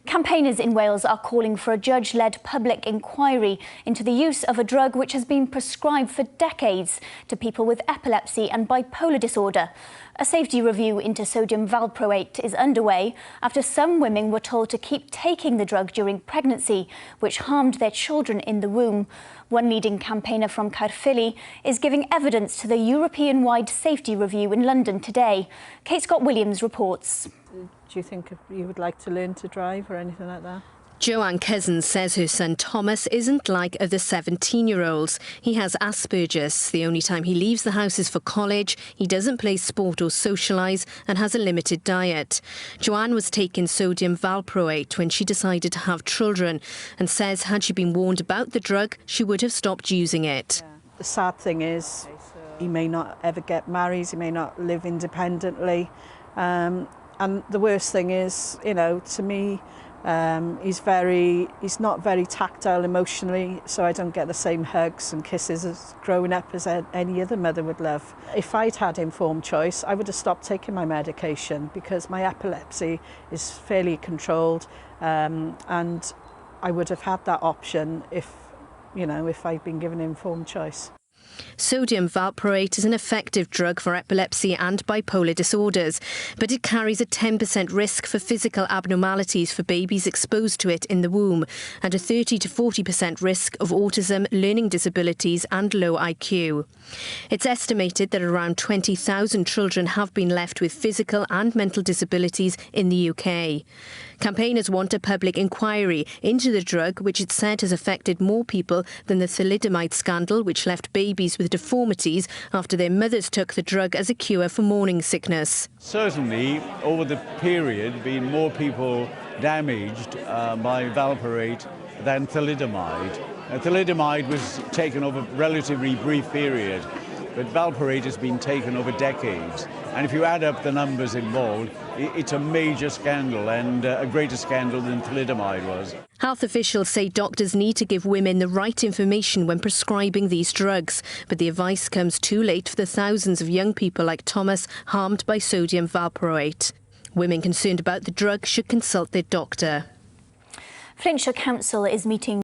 Campaigners in Wales are calling for a judge-led public inquiry into the use of a drug which has been prescribed for decades to people with epilepsy and bipolar disorder. A safety review into sodium valproate is underway after some women were told to keep taking the drug during pregnancy, which harmed their children in the womb. One leading campaigner from Caerphilly is giving evidence to the European-wide safety review in London today. Kate Scott-Williams reports. Do you think you would like to learn to drive or anything like that? Joanne Cousins says her son Thomas isn't like other 17-year-olds. He has Asperger's. The only time he leaves the house is for college. He doesn't play sport or socialise and has a limited diet. Joanne was taking sodium valproate when she decided to have children and says had she been warned about the drug, she would have stopped using it. Yeah. The sad thing is he may not ever get married, he may not live independently. And the worst thing is, you know, to me, he's not very tactile emotionally, so I don't get the same hugs and kisses as growing up as any other mother would love. If I'd had informed choice, I would have stopped taking my medication because my epilepsy is fairly controlled, and I would have had that option if I'd been given informed choice. Sodium valproate is an effective drug for epilepsy and bipolar disorders, but it carries a 10% risk for physical abnormalities for babies exposed to it in the womb and a 30 to 40% risk of autism, learning disabilities and low IQ. It's estimated that around 20,000 children have been left with physical and mental disabilities in the UK. Campaigners want a public inquiry into the drug, which it said has affected more people than the thalidomide scandal, which left babies with deformities after their mothers took the drug as a cure for morning sickness. Certainly, over the period, been more people damaged by valproate than thalidomide. Thalidomide was taken over a relatively brief period, but valproate has been taken over decades. And if you add up the numbers involved, it's a major scandal and a greater scandal than thalidomide was. Health officials say doctors need to give women the right information when prescribing these drugs, but the advice comes too late for the thousands of young people like Thomas harmed by sodium valproate. Women concerned about the drug should consult their doctor. Flintshire Council is meeting